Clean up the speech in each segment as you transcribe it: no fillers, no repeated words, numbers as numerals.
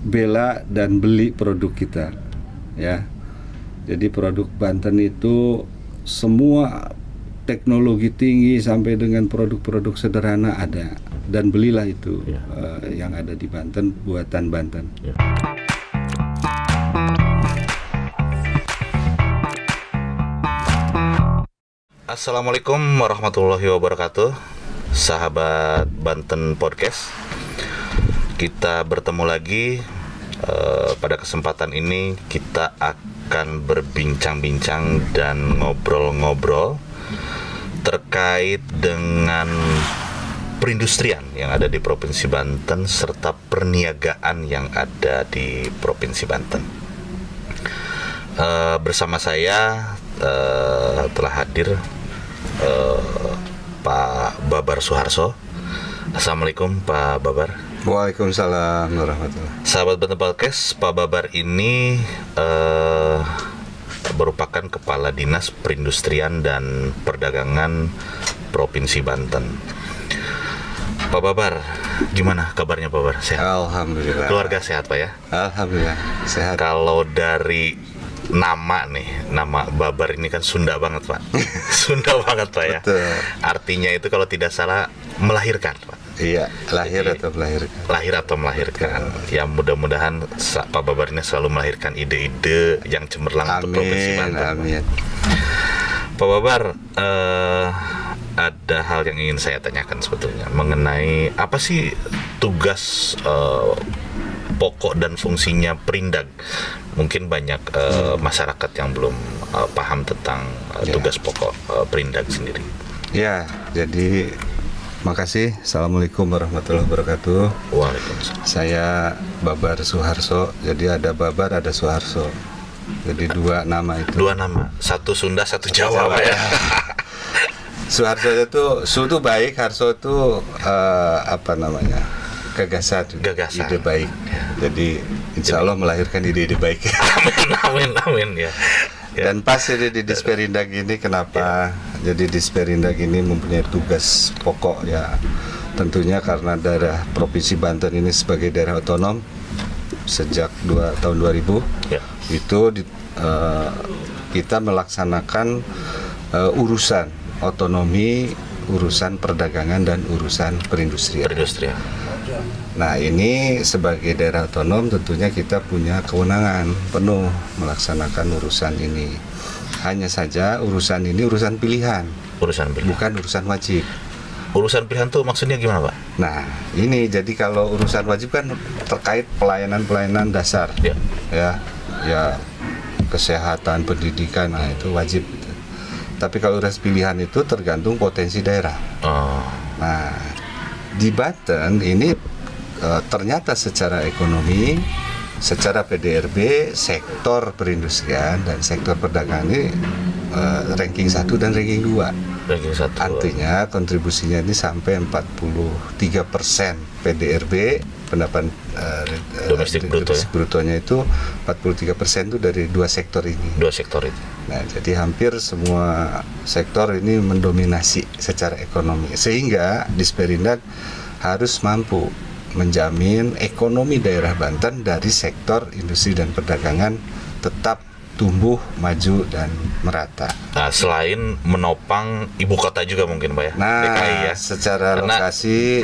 bela dan beli produk kita, ya. Jadi produk Banten itu semua teknologi tinggi sampai dengan produk-produk sederhana ada, dan belilah itu yang ada di Banten, buatan Banten. Assalamualaikum warahmatullahi wabarakatuh, sahabat Banten Podcast. Kita bertemu lagi. Pada kesempatan ini kita akan berbincang-bincang dan ngobrol-ngobrol terkait dengan perindustrian yang ada di Provinsi Banten serta perniagaan yang ada di Provinsi Banten. Bersama saya telah hadir Pak Babar Suharso. Assalamualaikum Pak Babar. Waalaikumsalam warahmatullahi. Sahabat Banten Podcast, Pak Babar ini merupakan Kepala Dinas Perindustrian dan Perdagangan Provinsi Banten. Pak Babar, gimana kabarnya Pak Babar? Sehat? Alhamdulillah. Keluarga sehat Pak ya? Alhamdulillah sehat. Kalau dari nama Babar ini kan Sunda banget Pak. Sunda banget Pak ya. Betul. Artinya itu kalau tidak salah melahirkan Pak. Iya, lahir. Jadi, atau melahirkan. Lahir atau melahirkan. Ya mudah-mudahan Pak Babar ini selalu melahirkan ide-ide yang cemerlang untuk Provinsi Banten. Amin. Pak Babar, ada hal yang ingin saya tanyakan sebetulnya mengenai apa sih tugas pokok dan fungsinya Perindag. Mungkin banyak masyarakat yang belum paham tentang tugas pokok Perindag sendiri. Ya, jadi makasih. Assalamualaikum warahmatullahi wabarakatuh. Waalaikumsalam. Saya Babar Suharso. Jadi ada Babar, ada Suharso. Jadi dua nama itu. Dua nama, satu Sunda, satu Jawa Pak ya. Suharso itu Su itu baik, Harso itu gagasan, ide baik. Jadi insya Allah melahirkan ide-ide baik. Amin ya. Dan pas jadi di Disperindag ini kenapa? Jadi Disperindag ini mempunyai tugas pokok ya. Tentunya karena daerah Provinsi Banten ini sebagai daerah otonom sejak tahun 2000 itu kita melaksanakan urusan otonomi, urusan perdagangan dan urusan perindustrian. Nah ini sebagai daerah otonom tentunya kita punya kewenangan penuh melaksanakan urusan ini. Hanya saja urusan ini urusan pilihan. Bukan urusan wajib. Urusan pilihan tuh maksudnya gimana Pak? Nah ini jadi kalau urusan wajib kan terkait pelayanan dasar. Ya kesehatan, pendidikan, nah itu wajib. Tapi kalau urusan pilihan itu tergantung potensi daerah. Nah di Banten ini ternyata secara ekonomi, secara PDRB, sektor perindustrian dan sektor perdagangan ini ranking 1 dan ranking 2. Artinya kontribusinya ini sampai 43% PDRB, pendapatan domestik brutonya itu 43% itu dari dua sektor ini. Nah, jadi hampir semua sektor ini mendominasi secara ekonomi. Sehingga Disperindag harus mampu menjamin ekonomi daerah Banten dari sektor industri dan perdagangan tetap tumbuh, maju, dan merata. Nah, selain menopang ibu kota juga mungkin Pak ya? Nah, DKI ya? Secara karena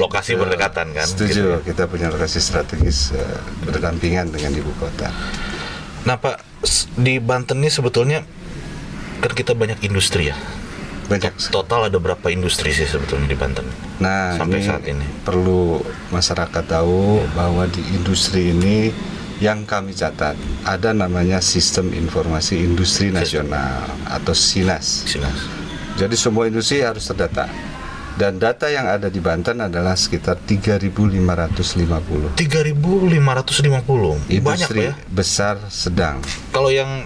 lokasi berdekatan kan? Setuju, gitu. Kita punya lokasi strategis berdampingan dengan ibu kota. Nah Pak, di Banten ini sebetulnya kan kita banyak industri ya? Banyak. Total ada berapa industri sih sebetulnya di Banten? Nah, sampai saat ini perlu masyarakat tahu bahwa di industri ini yang kami catat ada namanya Sistem Informasi Industri Nasional atau SINAS. Jadi semua industri harus terdata. Dan data yang ada di Banten adalah sekitar 3.550. 3.550. Industri banyak Pak ya? Besar sedang. Kalau yang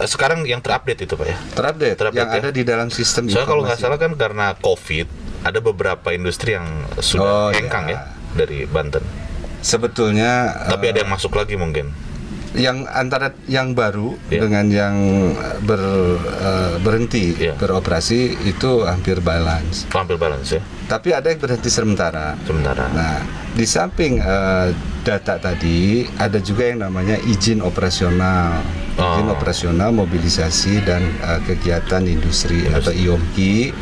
sekarang yang terupdate itu Pak ya? Terupdate yang ada di dalam sistem informasi. Soalnya kalau nggak salah kan karena COVID ada beberapa industri yang sudah hengkang ya dari Banten. Sebetulnya tapi ada yang masuk lagi mungkin. Yang antara yang baru dengan yang berhenti beroperasi itu hampir balance. Hampir balance ya. tapi ada yang berhenti sementara. Sementara. Nah, di samping data tadi, ada juga yang namanya izin operasional. Izin operasional, mobilisasi, dan kegiatan industri atau IOMKI.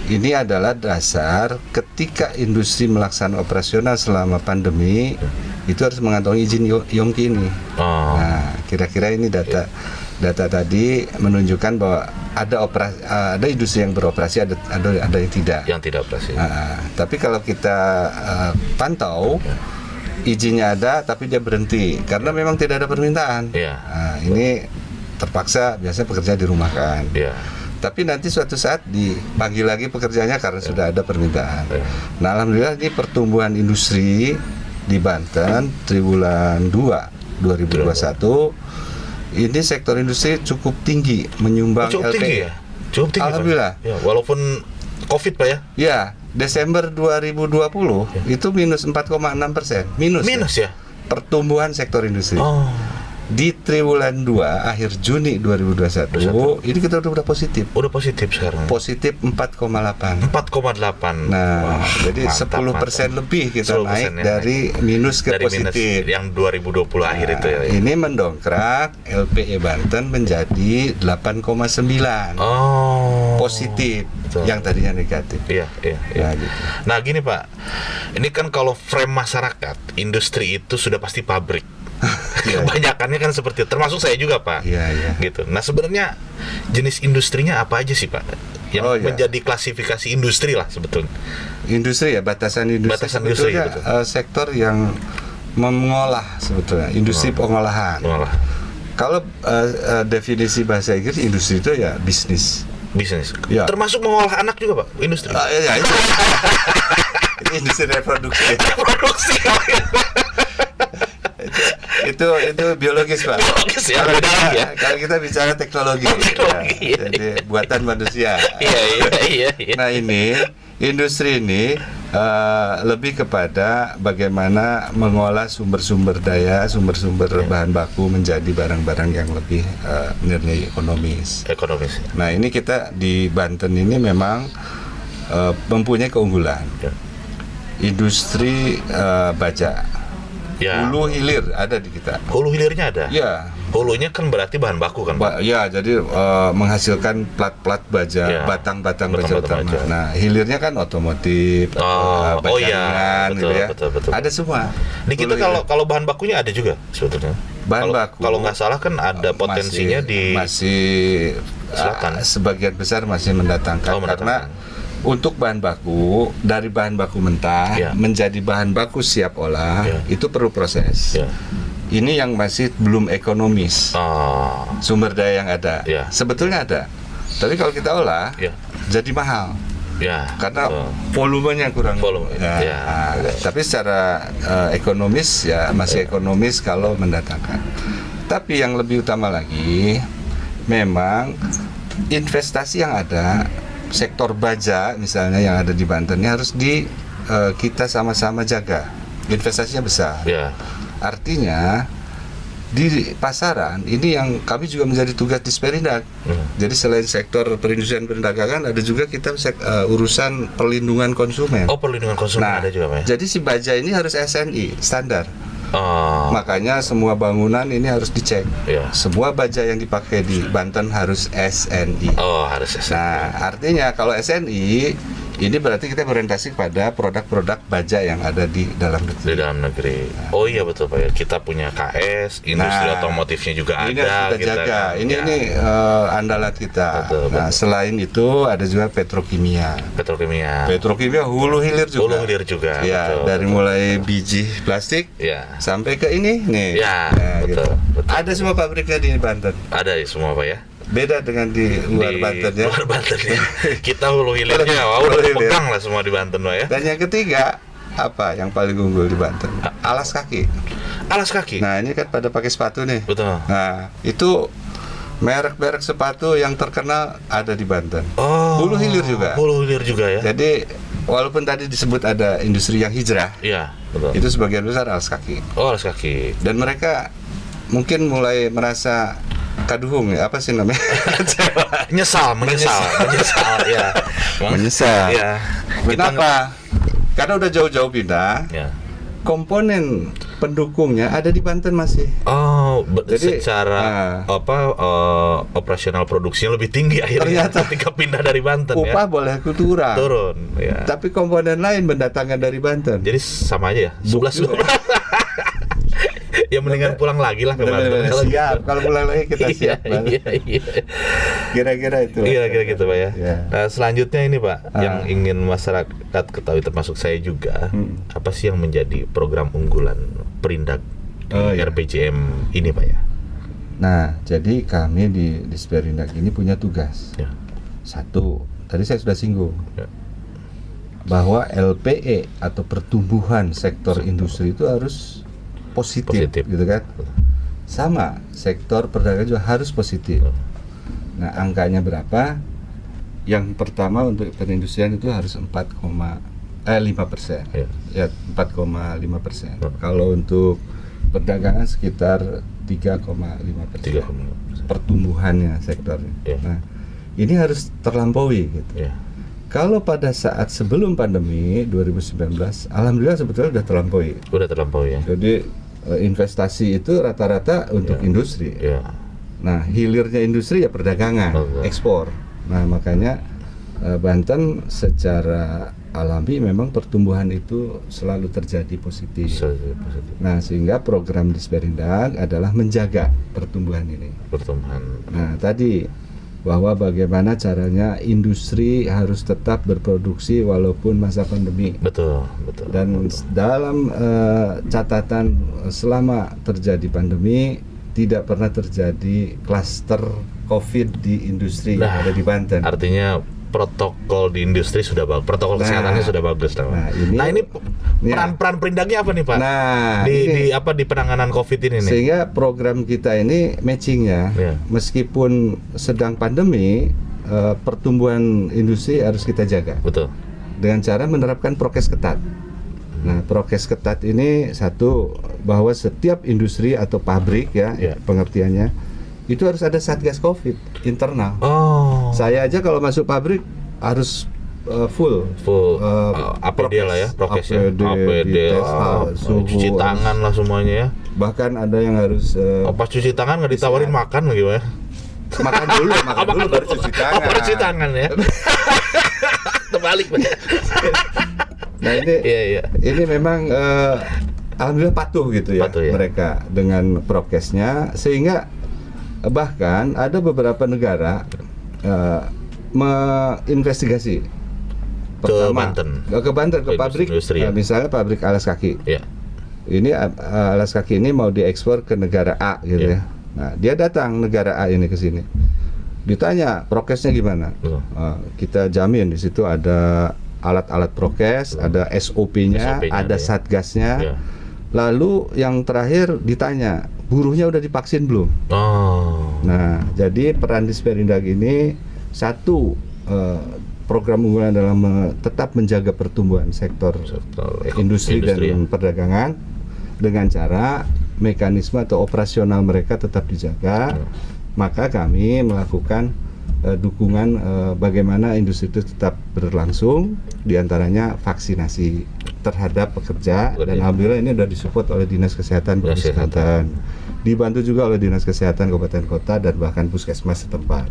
Ini adalah dasar ketika industri melaksanakan operasional selama pandemi, itu harus mengantongi izin IOMKI ini. Nah, kira-kira ini data tadi menunjukkan bahwa ada industri yang beroperasi, ada yang tidak. Yang tidak operasi. Tapi kalau kita pantau, izinnya ada tapi dia berhenti karena memang tidak ada permintaan. Nah, ini terpaksa biasanya pekerja dirumahkan. Tapi nanti suatu saat dipanggil lagi pekerjanya karena sudah ada permintaan. Nah, alhamdulillah ini pertumbuhan industri di Banten triwulan 2 2021 ini sektor industri cukup tinggi, menyumbang cukup LPE. Tinggi ya? Cukup tinggi, alhamdulillah. Pak. Ya, walaupun Covid, Pak ya? Ya, Desember 2020 itu minus 4,6%. Minus ya? Pertumbuhan sektor industri. Di triwulan 2 akhir Juni 2021 ini kita udah positif. Udah positif sekarang. Positif 4,8. 4,8. Nah, jadi 10% lebih kita 10% naik dari minus ke positif. Minus yang 2020 akhir itu ya. Ini mendongkrak LPE Banten menjadi 8,9. Positif. Betul. Yang tadinya negatif. Iya. Nah, gitu. Nah, gini Pak. Ini kan kalau frame masyarakat, industri itu sudah pasti pabrik. Kebanyakannya kan seperti itu, termasuk saya juga Pak. Gitu. Nah, sebenarnya jenis industrinya apa aja sih Pak yang menjadi klasifikasi industri lah sebetulnya? Industri ya, batasan industri sebetulnya sektor yang mengolah sebetulnya, industri pengolahan. Kalau definisi bahasa Inggris, industri itu ya bisnis. Termasuk mengolah anak juga Pak, industri. Ini industri reproduksi. itu biologis Pak. Biologis ya. Kalau kita bicara teknologi, jadi buatan manusia. Iya. Nah, ini industri ini lebih kepada bagaimana mengolah sumber-sumber daya, sumber-sumber bahan baku menjadi barang-barang yang lebih nilai ekonomis. Nah, ini kita di Banten ini memang mempunyai keunggulan. Industri baja. Hulu hilir ada di kita. Hulu hilirnya ada? Ya. Hulunya kan berarti bahan baku kan Pak? Ya, jadi menghasilkan plat-plat baja, batang-batang baja utama. Nah, hilirnya kan otomotif, bajangan gitu ya. Betul. Ada semua. Di kita kalau bahan bakunya ada juga sebetulnya. Bahan baku. Kalau nggak salah kan ada potensinya masih selatan. Sebagian besar masih mendatangkan. Karena untuk bahan baku, dari bahan baku mentah menjadi bahan baku siap olah, itu perlu proses. Ini yang masih belum ekonomis. Sumber daya yang ada, sebetulnya ada. Tapi kalau kita olah, jadi mahal. Karena volumenya kurang. Tapi secara ekonomis ya masih ekonomis kalau mendatangkan. Tapi yang lebih utama lagi, memang investasi yang ada. Sektor baja misalnya yang ada di Banten ini harus kita sama-sama jaga. Investasinya besar. Artinya di pasaran ini yang kami juga menjadi tugas di Sperindak. Jadi selain sektor perindustrian perdagangan, ada juga kita urusan perlindungan konsumen. Perlindungan konsumen ada juga Pak. Jadi si baja ini harus SNI standar. Makanya semua bangunan ini harus dicek. Semua baja yang dipakai di Banten harus SNI. Harus SNI. Nah, artinya kalau SNI ini berarti kita berorientasi pada produk-produk baja yang ada di dalam negeri. Iya betul Pak ya. Kita punya KS, industri otomotifnya juga ada. Ini harus kita jaga. Ini andalan kita. Betul. Selain itu ada juga petrokimia. Petrokimia hulu hilir juga. Dari mulai biji plastik sampai ke ini nih. Betul. Ada semua pabriknya di Banten. Ada semua Pak ya. Beda dengan di luar Banten ya. Kita hulu hilirnya udah pegang lah semua di Banten Pak ya. Dan yang ketiga, apa yang paling unggul di Banten? Alas kaki. Nah, ini kan pada pakai sepatu nih. Betul. Nah, itu merek-merek sepatu yang terkenal ada di Banten. Hulu hilir juga ya. Jadi walaupun tadi disebut ada industri yang hijrah. Betul. Itu sebagian besar alas kaki. Alas kaki. Dan mereka mungkin mulai merasa kaduhung ya, apa sih namanya? menyesal ya. Kenapa? Karena udah jauh-jauh pindah. Ya. Komponen pendukungnya ada di Banten masih. Oh, Jadi, secara operasional produksinya lebih tinggi akhirnya Ternyata. ketika pindah dari Banten Upah ya. boleh turun. Turun ya. Tapi komponen lain mendatangkan dari Banten. Jadi sama aja ya. 11 ya mendingan pulang lagi lah ke Banten. Bener-bener Kalau siap. gitu. Kalau pulang lagi kita siap. Bang. Iya. Kira-kira itu. Iya, kira gitu Pak ya. Ya. Nah, selanjutnya ini Pak, yang ingin masyarakat ketahui termasuk saya juga, apa sih yang menjadi program unggulan Perindak di iya. RPJM ini Pak ya? Nah, jadi kami di Disperindak ini punya tugas. Ya. Satu, tadi saya sudah singgung Ya. bahwa LPE atau pertumbuhan sektor industri itu harus positif. Gitu kan? Sama, sektor perdagangan juga harus positif. Nah, angkanya berapa? Yang pertama untuk perindustrian itu harus 5%. Ya. Ya, 4,5%. Kalau untuk perdagangan sekitar 3,5%. 3,5%. Pertumbuhannya sektornya. Ya. Nah, ini harus terlampaui gitu. Ya. Kalau pada saat sebelum pandemi 2019, alhamdulillah sebetulnya sudah terlampaui. Udah terlampau ya. Jadi investasi itu rata-rata untuk industri. Ya. Nah, hilirnya industri ya perdagangan, Betul. ekspor. Nah, makanya Banten secara alami memang pertumbuhan itu selalu terjadi positif. Positif. Nah, sehingga program Disperindak adalah menjaga pertumbuhan ini. Pertumbuhan. Nah, tadi bahwa bagaimana caranya industri harus tetap berproduksi walaupun masa pandemi. Betul. Dan dalam catatan selama terjadi pandemi tidak pernah terjadi klaster COVID di industri yang ada di Banten. Artinya protokol di industri sudah bagus, protokol kesehatannya sudah bagus. Nah, ini peran perindaknya apa nih Pak? Nah, di penanganan COVID ini nih? Sehingga program kita ini matchingnya, meskipun sedang pandemi, pertumbuhan industri harus kita jaga. Betul. Dengan cara menerapkan prokes ketat. Nah, prokes ketat ini satu, bahwa setiap industri atau pabrik pengertiannya itu harus ada satgas COVID internal. Oh. Saya aja kalau masuk pabrik harus full APD lah ya, prokes ya. APD, suhu, cuci tangan lah semuanya ya. Bahkan ada yang harus pas cuci tangan nggak ditawarin makan lagi ya? makan dulu baru cuci tangan. Baru cuci tangan ya. Terbalik. Nah, ini memang alhamdulillah patuh gitu ya, mereka dengan prokesnya, sehingga bahkan ada beberapa negara menginvestigasi pertama ke Banten ke pabrik industri, misalnya pabrik alas kaki. Ini alas kaki ini mau diekspor ke negara A gitu ya. Nah, dia datang negara A ini ke sini. Ditanya prokesnya gimana? Kita jamin di situ ada alat-alat prokes, ada SOP-nya, ada satgasnya. Lalu yang terakhir ditanya, buruhnya udah divaksin belum? Nah, jadi peran Disperindak ini satu, program unggulan adalah tetap menjaga pertumbuhan sektor industri dan perdagangan dengan cara mekanisme atau operasional mereka tetap dijaga. Maka kami melakukan dukungan bagaimana industri itu tetap berlangsung, diantaranya vaksinasi terhadap pekerja, dan alhamdulillah ini sudah disupport oleh Dinas Kesehatan Provinsi Banten, dibantu juga oleh Dinas Kesehatan Kabupaten Kota dan bahkan puskesmas setempat,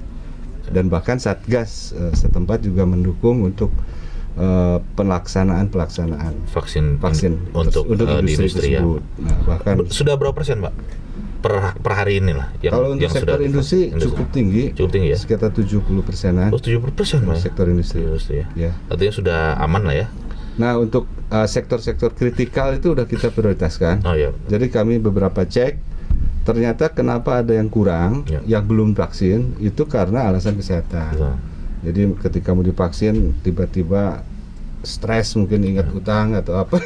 dan bahkan Satgas setempat juga mendukung untuk pelaksanaan vaksin untuk industri tersebut. Nah, bahkan sudah berapa persen Pak per hari ini lah kalau untuk sektor industri cukup tinggi ya, sekitar 70%-an. 70% Pak sektor industri ya. Artinya sudah aman lah ya. Nah, untuk sektor-sektor kritikal itu udah kita prioritaskan. Jadi kami beberapa cek, ternyata kenapa ada yang kurang, yang belum vaksin itu karena alasan kesehatan. Jadi ketika mau divaksin tiba-tiba stres, mungkin ingat utang atau apa.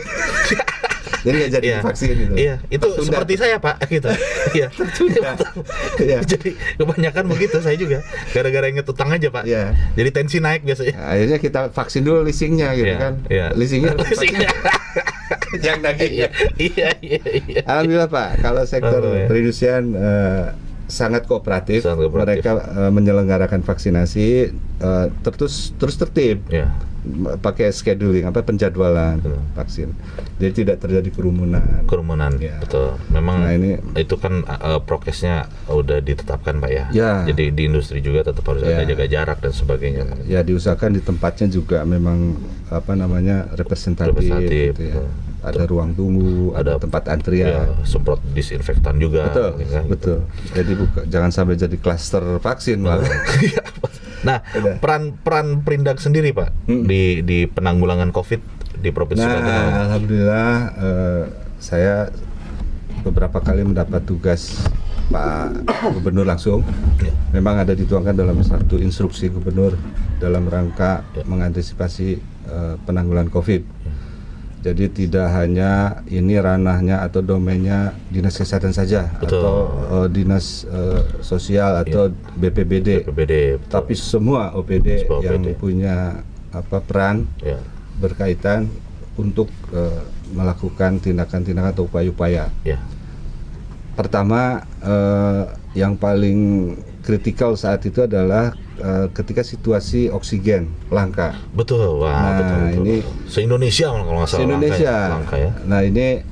Jadi nggak jadi divaksin gitu. Iya, itu tertunda. Seperti saya Pak gitu. Iya. Tertunda. Jadi kebanyakan begitu saya juga. Gara-gara inget utang aja Pak. Jadi tensi naik biasanya. Akhirnya kita vaksin dulu leasingnya gitu kan. Leasingnya. Yang daging. Iya. Alhamdulillah Pak, kalau sektor perindustrian sangat kooperatif. Sangat kooperatif. Mereka menyelenggarakan vaksinasi terus tertib. Ya. Pakai scheduling penjadwalan vaksin. Jadi tidak terjadi kerumunan. Ya. Betul. Memang Nah, ini itu kan prokesnya udah ditetapkan Pak ya. Ya. Jadi di industri juga tetap harus ada jaga jarak dan sebagainya. ya diusahakan di tempatnya juga memang representatif gitu ya. betul. Ada ruang tunggu, ada tempat antrian. Ya, semprot disinfektan juga. Betul, ya, betul. Jadi jangan sampai jadi klaster vaksin malah. Nah, peran Perindak sendiri Pak di penanggulangan COVID di Provinsi Banten. Alhamdulillah saya beberapa kali mendapat tugas Pak Gubernur langsung. Ya. Memang ada dituangkan dalam satu instruksi Gubernur dalam rangka mengantisipasi penanggulangan COVID. Jadi tidak hanya ini ranahnya atau domainnya dinas kesehatan saja. Betul. Atau dinas sosial atau BPBD. BPBD. Tapi semua OPD Semua yang OPD. punya peran Ya. berkaitan untuk melakukan tindakan-tindakan atau upaya-upaya. Ya. Pertama, yang paling kritikal saat itu adalah ketika situasi oksigen langka. Betul, wah, betul. Ini se-Indonesia kalau nggak salah se-Indonesia. langka ya. Nah, ini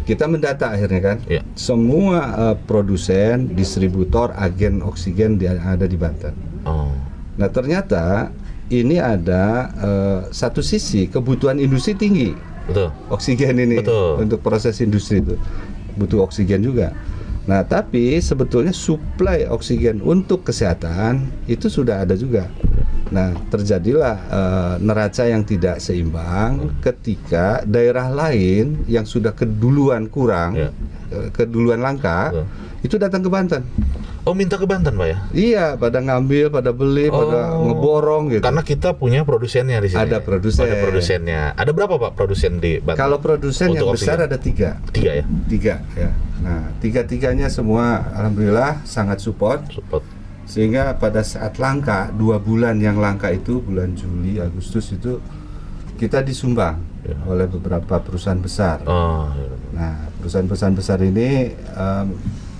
kita mendata akhirnya kan. Ya. Semua produsen, distributor, agen oksigen ada di Banten. Oh. Nah, ternyata ini ada satu sisi kebutuhan industri tinggi. Betul. Oksigen ini Betul. untuk proses industri itu butuh oksigen juga. Nah, tapi sebetulnya suplai oksigen untuk kesehatan itu sudah ada juga. Nah, terjadilah neraca yang tidak seimbang ketika daerah lain yang sudah keduluan kurang, Ya. keduluan langka, itu datang ke Banten. Oh, minta ke Banten Pak ya? Iya, pada ngambil, pada beli, pada ngeborong gitu. Karena kita punya produsennya di sini. Ada produsen. Ada produsennya. Ada berapa Pak produsen di Banten? Kalau produsen Untuk yang besar oksigen? ada 3. 3 ya? 3 ya. Nah, tiga-tiganya semua alhamdulillah sangat support. Sehingga pada saat langka, 2 bulan yang langka itu bulan Juli, Agustus itu kita disumbang oleh beberapa perusahaan besar. Oh, iya. Nah, perusahaan-perusahaan besar ini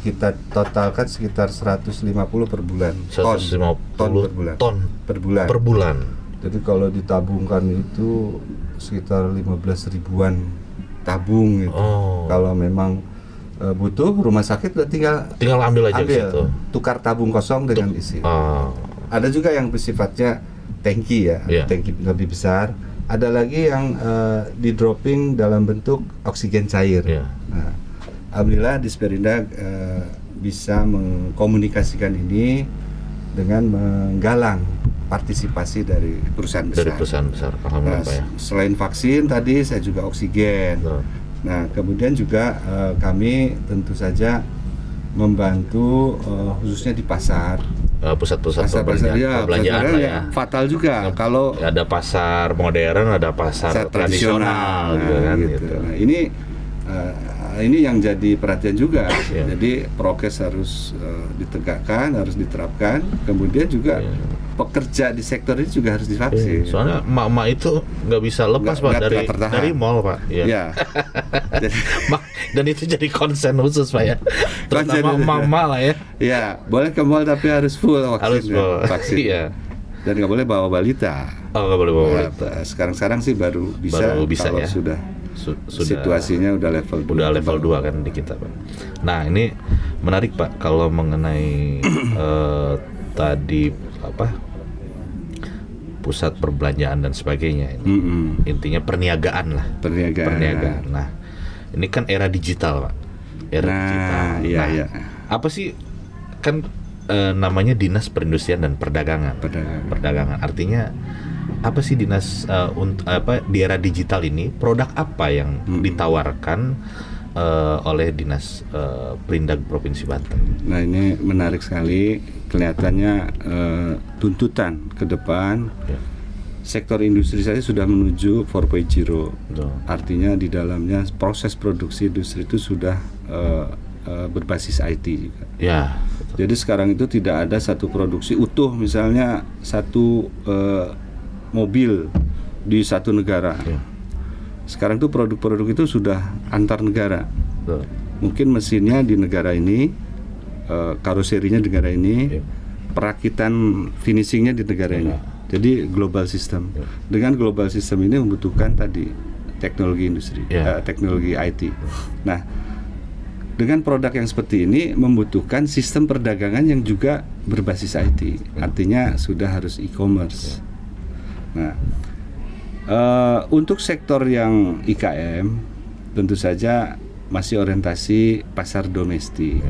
kita totalkan sekitar 150 per bulan. 150 ton per bulan. ton Per bulan. per bulan. Jadi kalau ditabungkan itu sekitar 15 ribuan tabung gitu. Oh. Kalau memang butuh, rumah sakit udah Tinggal ambil aja di situ. tukar tabung kosong dengan isi. Oh. Ada juga yang bersifatnya tangki ya, Iya. tangki lebih besar. Ada lagi yang di dropping dalam bentuk oksigen cair. Iya. Nah, alhamdulillah Disperindak bisa mengkomunikasikan ini dengan menggalang partisipasi dari perusahaan besar. Dari perusahaan besar. Alhamdulillah Pak ya. Selain vaksin tadi saya juga oksigen. Betul. Nah, kemudian juga kami tentu saja membantu khususnya di pasar. Pusat-pusat Pasar-pasar perbelanjaan lah ya. Fatal juga kalau Ada pasar modern, ada pasar tradisional gitu kan. gitu. Gitu. Nah, ini yang jadi perhatian juga. Iya. Jadi prokes harus ditegakkan, harus diterapkan. Kemudian juga pekerja di sektor ini juga harus divaksin. Soalnya emak-emak itu nggak bisa lepas Pak Nggak tertahan. dari mall Pak. Iya. Ya. Jadi, Dan itu jadi konsen khusus Pak ya. Terutama Konsen. emak-emak lah ya. ya, boleh ke mall tapi harus full vaksin. Harus full. Vaksin. Iya. Dan nggak boleh bawa balita. Oh, nggak boleh bawa. Nah, sekarang sih baru bisa kalau ya. sudah Sudah situasinya udah level 2. udah level 2 kan di kita Pak. Nah, ini menarik Pak kalau mengenai tadi pusat perbelanjaan dan sebagainya ini. Intinya perniagaan lah. Perniagaan. Nah, ini kan era digital Pak. Era digital. Iya, Nah, iya. apa sih kan namanya Dinas Perindustrian dan Perdagangan. Perdagangan. Artinya apa sih dinas di era digital ini produk apa yang ditawarkan oleh Dinas Perindak Provinsi Banten? Nah, ini menarik sekali. Kelihatannya tuntutan ke depan sektor industri saya sudah menuju 4.0. Artinya di dalamnya proses produksi industri itu sudah berbasis IT juga. Ya. Jadi sekarang itu tidak ada satu produksi utuh, misalnya satu mobil di satu negara. Ya. Sekarang tuh produk-produk itu sudah antar negara. Betul. Mungkin mesinnya di negara ini, karoserinya di negara ini, perakitan finishingnya di negara ini. Jadi global system. Dengan global system ini membutuhkan tadi teknologi industri, teknologi IT. Nah, dengan produk yang seperti ini membutuhkan sistem perdagangan yang juga berbasis IT. Artinya sudah harus e-commerce. Nah, untuk sektor yang IKM tentu saja masih orientasi pasar domestik.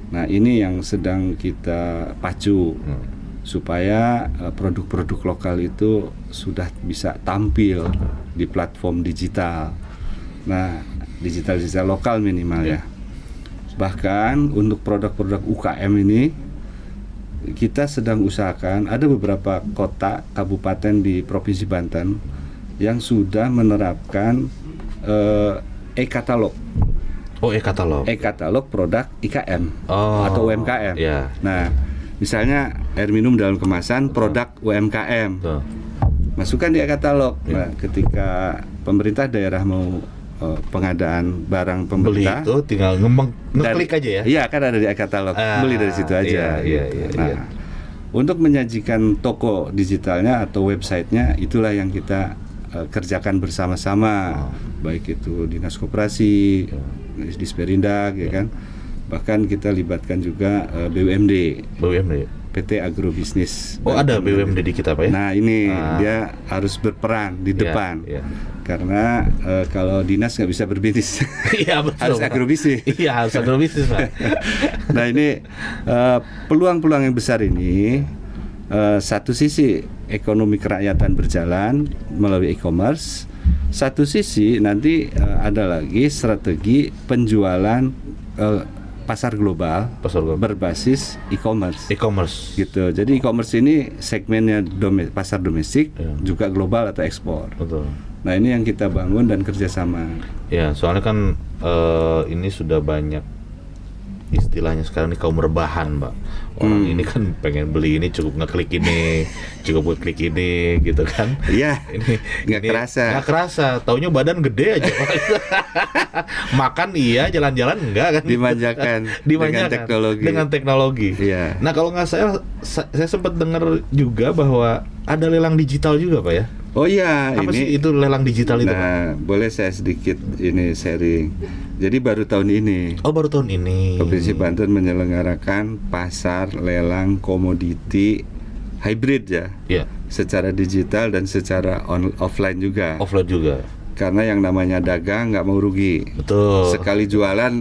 Nah, ini yang sedang kita pacu supaya produk-produk lokal itu sudah bisa tampil di platform digital. Nah, digital lokal minimal ya. Bahkan untuk produk-produk UKM ini kita sedang usahakan, ada beberapa kota kabupaten di Provinsi Banten yang sudah menerapkan e-katalog. Oh, e-katalog. E-katalog produk IKM atau UMKM. Nah, misalnya air minum dalam kemasan produk UMKM. Masukkan di e-katalog. Nah, ketika pemerintah daerah mau pengadaan barang pemerintah, beli itu tinggal ngeklik aja ya. Iya, kan ada di e-katalog. Beli dari situ aja. Nah, untuk menyajikan toko digitalnya atau websitenya, itulah yang kita kerjakan bersama-sama, baik itu Dinas Koperasi, Disperindak, ya kan. Bahkan kita libatkan juga BUMD. PT Agrobisnis. Oh, ada BUMD di kita, Pak ya? Nah, ini dia harus berperan di depan. Karena kalau dinas nggak bisa berbisnis. Iya, betul. Harus agrobisnis. Iya, harus agrobisnis, Pak. Nah, ini peluang-peluang yang besar ini, satu sisi ekonomi kerakyatan berjalan melalui e-commerce, satu sisi nanti ada lagi strategi penjualan pasar global berbasis e-commerce gitu. Jadi e-commerce ini segmennya pasar domestik, juga global atau ekspor. Betul. Nah, ini yang kita bangun dan kerjasama. Ya, soalnya kan ini sudah banyak istilahnya sekarang ini kaum rebahan, Mbak. Orang ini kan pengen beli ini, cukup ngeklik ini, cukup ngeklik ini, gitu kan? Iya. Nggak kerasa. Taunya badan gede aja. Makan iya, jalan-jalan enggak kan? Dimanjakan dengan teknologi. Iya. Nah, kalau nggak saya sempat dengar juga bahwa ada lelang digital juga, Pak ya? Oh iya, apa sih itu lelang digital itu? Nah, Pak? Boleh saya sedikit ini sharing. Jadi baru tahun ini. Oh, baru tahun ini. Provinsi Banten menyelenggarakan pasar lelang komoditi hybrid ya. Secara digital dan secara offline juga. Karena yang namanya dagang nggak mau rugi. Betul. Sekali jualan,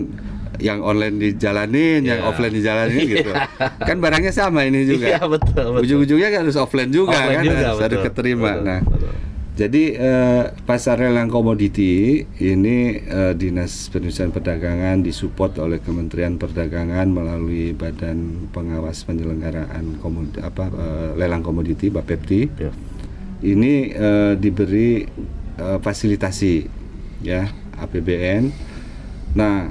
yang online dijalanin, yang offline dijalanin gitu. Kan barangnya sama ini juga. Iya, betul. Ujung-ujungnya kan harus offline juga kan, harus keterima. Betul. Jadi pasar lelang komoditi ini Dinas Perindustrian Perdagangan disupport oleh Kementerian Perdagangan melalui Badan Pengawas Penyelenggaraan lelang komoditi Bapepti. Ini diberi fasilitasi ya APBN. Nah,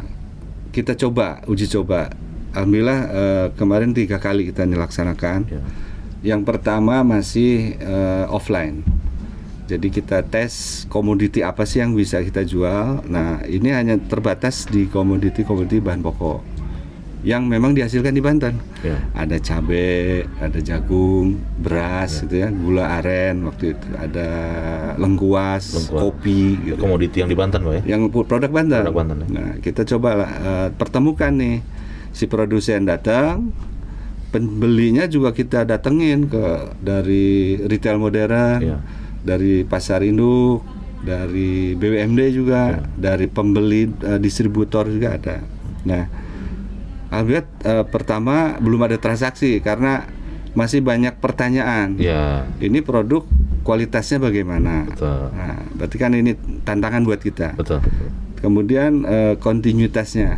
kita uji coba. Alhamdulillah kemarin 3 kali kita dilaksanakan. Yang pertama masih offline. Jadi kita tes komoditi apa sih yang bisa kita jual. Nah, ini hanya terbatas di komoditi bahan pokok yang memang dihasilkan di Banten. Ada cabai, ada jagung, beras gitu ya, gula aren waktu itu, ada lengkuas, kopi gitu. Komoditi yang di Banten, Pak ya? Yang produk Banten. Ya? Nah, kita cobalah pertemukan nih, si produsen datang, pembelinya juga kita datengin dari retail modern, dari pasar induk, dari BUMD juga, dari pembeli distributor juga ada. Nah, alhamdulillah pertama belum ada transaksi karena masih banyak pertanyaan. Ini produk kualitasnya bagaimana? Nah, berarti kan ini tantangan buat kita. Kemudian kontinuitasnya,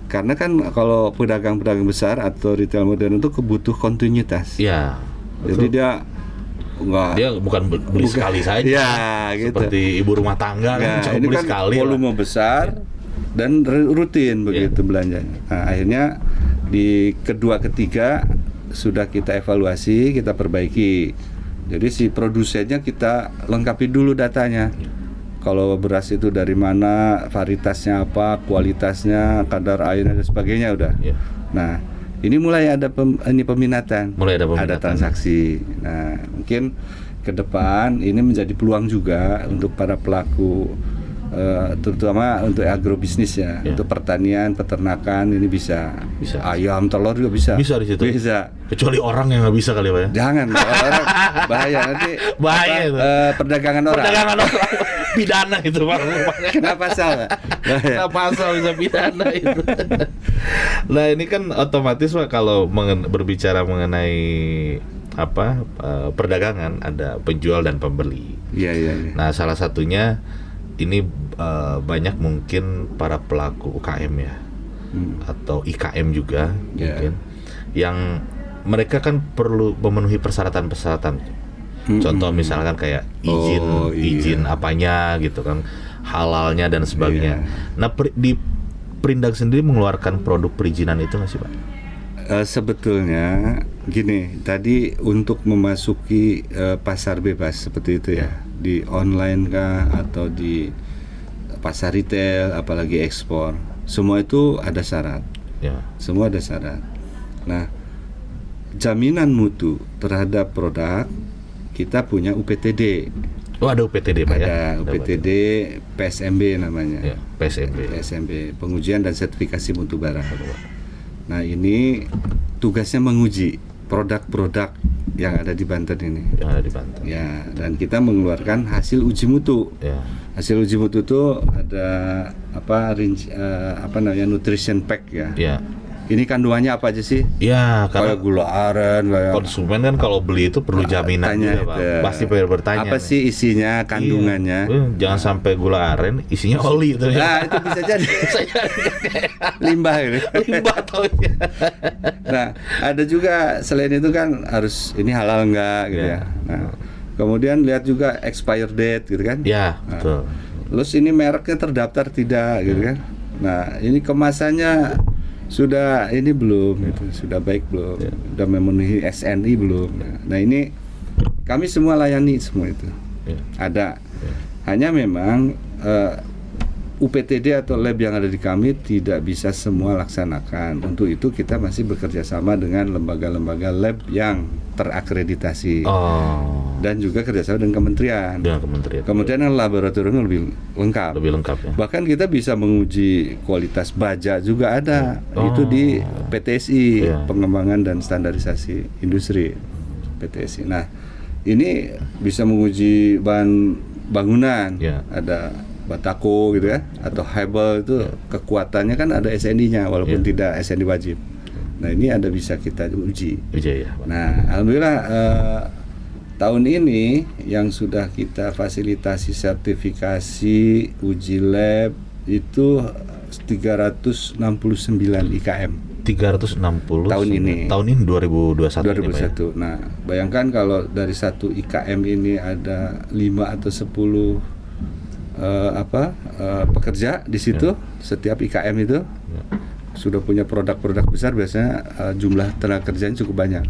karena kan kalau pedagang-pedagang besar atau retail modern itu kebutuh kontinuitas. Jadi dia bukan beli sekali saja, gitu. Seperti ibu rumah tangga kan cuma beli sekali. Volume besar dan rutin begitu belanjanya. Nah, akhirnya di kedua ketiga sudah kita evaluasi, kita perbaiki. Jadi si produsennya kita lengkapi dulu datanya. kalau beras itu dari mana, varietasnya apa, kualitasnya, kadar airnya dan sebagainya udah. Ya. Nah, ini mulai ada peminatan, Mulai ada peminatan. ada transaksi. Nah, mungkin ke depan ini menjadi peluang juga untuk para pelaku, terutama untuk agrobisnis ya, untuk pertanian, peternakan ini bisa. Ayam, telur juga bisa. Bisa di situ. Bisa. Kecuali orang yang nggak bisa kali Pak ya. Jangan, orang bahaya nanti. Bahaya itu. Perdagangan orang. Perdagangan orang. Pidana itu Pak. Kenapa salah? Kenapa asal bisa pidana itu? Nah ini kan otomatis Pak kalau berbicara mengenai perdagangan ada penjual dan pembeli. Iya. Nah salah satunya ini banyak mungkin para pelaku UKM ya, atau IKM juga mungkin, yang mereka kan perlu memenuhi persyaratan-persyaratan. Contoh misalkan kayak izin apanya gitu kan, halalnya dan sebagainya. Nah di Perindag sendiri mengeluarkan produk perizinan itu nggak sih Pak? Sebetulnya gini, tadi untuk memasuki pasar bebas seperti itu ya, di online kah atau di pasar retail, apalagi ekspor, semua itu ada syarat. Semua ada syarat. Nah, jaminan mutu terhadap produk kita punya UPTD. Oh ada UPTD Pak ya? Ada UPTD, PSMB namanya. PSMB, pengujian dan sertifikasi mutu barang. Nah ini tugasnya menguji produk-produk yang ada di Banten ini. Yang ada di Banten. Ya, dan kita mengeluarkan hasil uji mutu. Hasil uji mutu itu ada nutrition pack ya. Ini kandungannya apa aja sih? Ya, karena kayak gula aren, kayak konsumen kan kalau beli itu perlu jaminan juga, Pak. Pasti bertanya. Apa sih isinya, kandungannya? Jangan sampai gula aren, isinya oli itu. Nah, itu bisa jadi. Limbah ini. Limbah taunya. Nah, ada juga selain itu kan harus ini halal enggak gitu ya. Nah, kemudian lihat juga expire date gitu kan? Ya, betul. Terus ini mereknya terdaftar tidak gitu kan? Nah, ini kemasannya sudah ini belum, sudah baik belum, sudah memenuhi SNI belum. Nah ini kami semua layani semua itu. Ada. Hanya memang UPTD atau lab yang ada di kami tidak bisa semua laksanakan. Untuk itu kita masih bekerja sama dengan lembaga-lembaga lab yang terakreditasi. Dan juga kerjasama dengan kementerian. Kementerian yang laboratoriumnya lebih lengkap. Ya. Bahkan kita bisa menguji kualitas baja juga ada. Itu di PTSI, pengembangan dan standarisasi industri PTSI. Nah, ini bisa menguji bahan bangunan. Ada Batako gitu ya, atau Hebel itu kekuatannya kan ada SNI-nya walaupun tidak SNI wajib. Nah, ini ada bisa kita uji. Nah, alhamdulillah tahun ini yang sudah kita fasilitasi sertifikasi uji lab itu 369 IKM. 360 tahun ini 2021. Nah, bayangkan kalau dari satu IKM ini ada 5 atau 10 pekerja di situ, setiap IKM itu sudah punya produk-produk besar, biasanya jumlah tenaga kerjanya cukup banyak.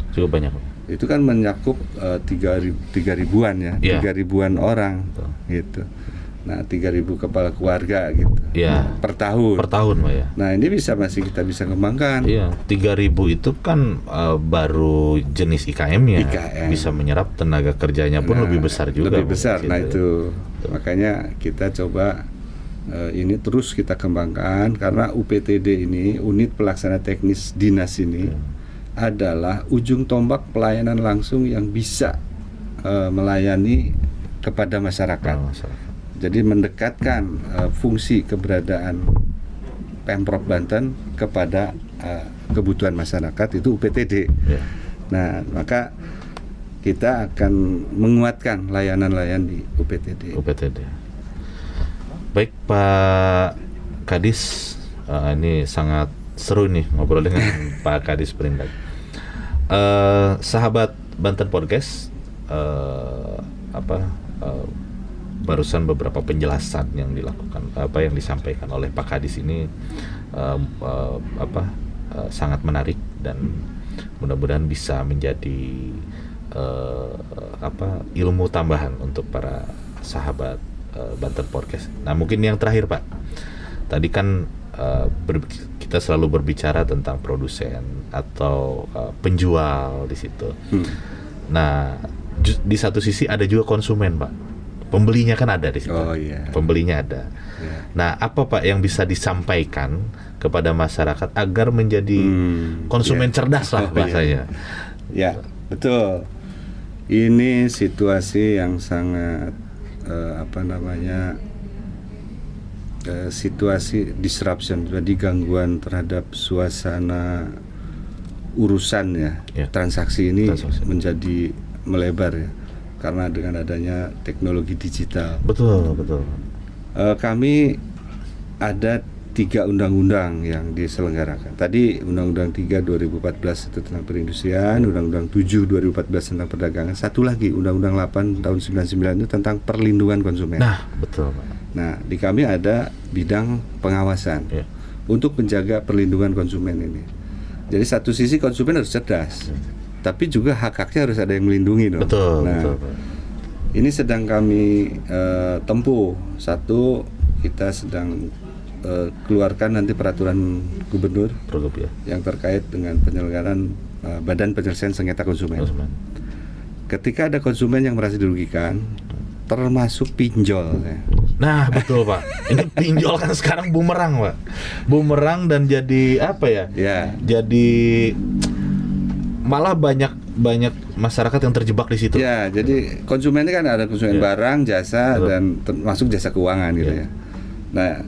Itu kan mencakup 3.000-an ya, 3.000-an orang gitu. Nah, 3.000 kepala keluarga gitu. Per tahun. Pak ya. Nah, ini masih kita bisa kembangkan. 3.000 itu kan baru jenis IKM-nya. Bisa menyerap tenaga kerjanya pun lebih besar juga. Lebih besar. Nah, itu. Makanya kita coba ini terus kita kembangkan, karena UPTD ini, unit pelaksana teknis dinas ini adalah ujung tombak pelayanan langsung yang bisa melayani kepada masyarakat. Jadi mendekatkan fungsi keberadaan Pemprov Banten kepada kebutuhan masyarakat, itu UPTD. Nah, maka kita akan menguatkan layanan-layanan di UPTD. Baik Pak Kadis, ini sangat seru nih ngobrol dengan Pak Kadis Perindag. Sahabat Banten Podcast, barusan beberapa penjelasan yang dilakukan, yang disampaikan oleh Pak Kadis ini sangat menarik, dan mudah-mudahan bisa menjadi ilmu tambahan untuk para sahabat Banten Podcast. Nah, mungkin yang terakhir Pak, tadi kan kita selalu berbicara tentang produsen atau penjual di situ. Nah, di satu sisi ada juga konsumen Pak, pembelinya kan ada di situ. Oh iya. Pembelinya ada. Ya. Nah, apa Pak yang bisa disampaikan kepada masyarakat agar menjadi konsumen cerdas lah bahasanya? Ya, betul. Ini situasi yang sangat situasi disruption, jadi gangguan terhadap suasana urusan transaksi ini menjadi melebar ya, karena dengan adanya teknologi digital. Betul. Kami ada 3 undang-undang yang diselenggarakan. Tadi Undang-Undang 3 2014 itu tentang perindustrian, Undang-Undang 7 2014 tentang perdagangan. Satu lagi Undang-Undang 8 tahun 99 itu tentang perlindungan konsumen. Nah, betul Pak. Nah, di kami ada bidang pengawasan untuk menjaga perlindungan konsumen ini. Jadi satu sisi konsumen harus cerdas, tapi juga hak-haknya harus ada yang melindungi dong. Betul, nah, betul Pak. Ini sedang kami tempuh. Satu, kita sedang keluarkan nanti peraturan gubernur yang terkait dengan penyelenggaraan Badan Penyelesaian Sengketa Konsumen. Ketika ada konsumen yang merasa dirugikan, termasuk pinjol ya. Nah, betul Pak. Ini pinjol kan sekarang bumerang Pak. Bumerang dan jadi apa ya? Ya. Jadi malah banyak masyarakat yang terjebak di situ. Ya, jadi konsumen ini kan ada konsumen barang, jasa, dan termasuk jasa keuangan gitu ya. Nah,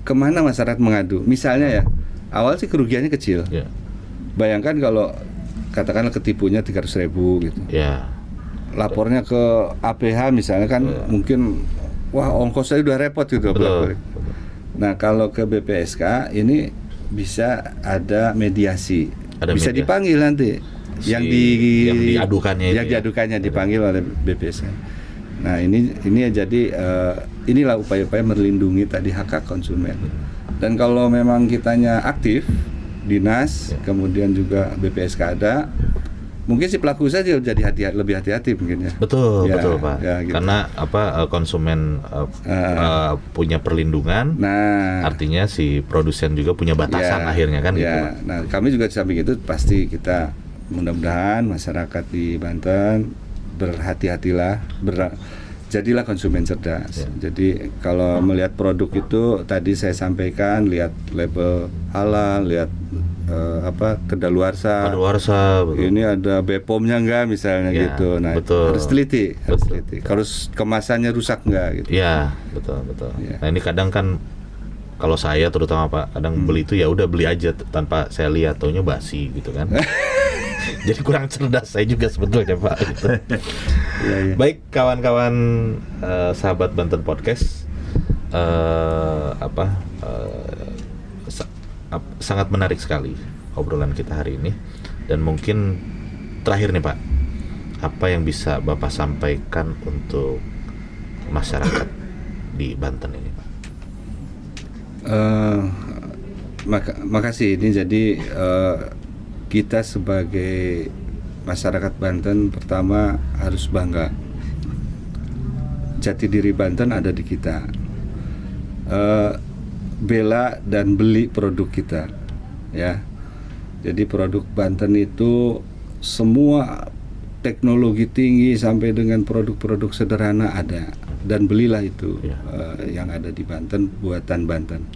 kemana masyarakat mengadu? Misalnya ya, awal sih kerugiannya kecil. Bayangkan kalau katakanlah ketipunya 300.000 gitu. Lapornya ke APH misalnya kan mungkin wah ongkosnya udah repot gitu. Nah, kalau ke BPSK ini bisa ada mediasi. Bisa dipanggil nanti yang diadukannya dipanggil oleh BPSK. Nah, ini jadi inilah upaya-upaya melindungi tadi hak konsumen. Dan kalau memang kitanya aktif, dinas, kemudian juga BPSK ada, mungkin si pelaku usaha juga jadi lebih hati-hati mungkin ya. Betul Pak. Gitu. Karena konsumen punya perlindungan. Nah, artinya si produsen juga punya batasan akhirnya kan gitu Pak. Nah, kami juga di samping itu pasti kita mudah-mudahan masyarakat di Banten berhati-hatilah, jadilah konsumen cerdas. Jadi kalau melihat produk itu tadi saya sampaikan, lihat label halal, lihat kedaluarsa, ini ada BPOM-nya enggak misalnya gitu. Nah, harus teliti. Kalau kemasannya rusak enggak gitu. Iya, betul. Nah, ini kadang kan kalau saya terutama Pak, kadang beli itu ya udah beli aja tanpa saya lihat, taunya basi gitu kan. Jadi kurang cerdas saya juga sebetulnya Pak gitu. Baik kawan-kawan sahabat Banten Podcast, sangat menarik sekali obrolan kita hari ini. Dan mungkin terakhir nih Pak, apa yang bisa Bapak sampaikan untuk masyarakat di Banten ini Pak? Makasih. Ini jadi kita sebagai masyarakat Banten pertama harus bangga. Jati diri Banten ada di kita. Bela dan beli produk kita, ya. Jadi produk Banten itu semua teknologi tinggi sampai dengan produk-produk sederhana ada, dan belilah itu yang ada di Banten, buatan Banten.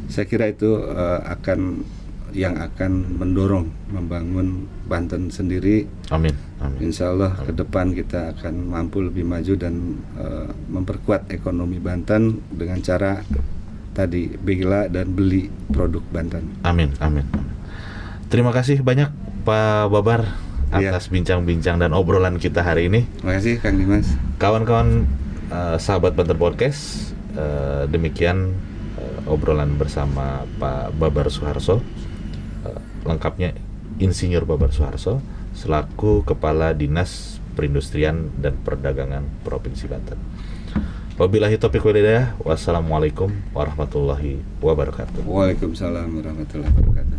Saya kira itu akan mendorong membangun Banten sendiri. Amin. Insya Allah ke depan kita akan mampu lebih maju dan memperkuat ekonomi Banten dengan cara tadi bela dan beli produk Banten. Amin. Terima kasih banyak Pak Babar atas bincang-bincang dan obrolan kita hari ini. Terima kasih Kang Dimas. Kawan-kawan sahabat Banten Podcast, demikian obrolan bersama Pak Babar Suharso. Lengkapnya Insinyur Babar Suharso selaku Kepala Dinas Perindustrian dan Perdagangan Provinsi Banten. Wabillahi taufiq wal hidayah. Wassalamualaikum warahmatullahi wabarakatuh. Waalaikumsalam warahmatullahi wabarakatuh.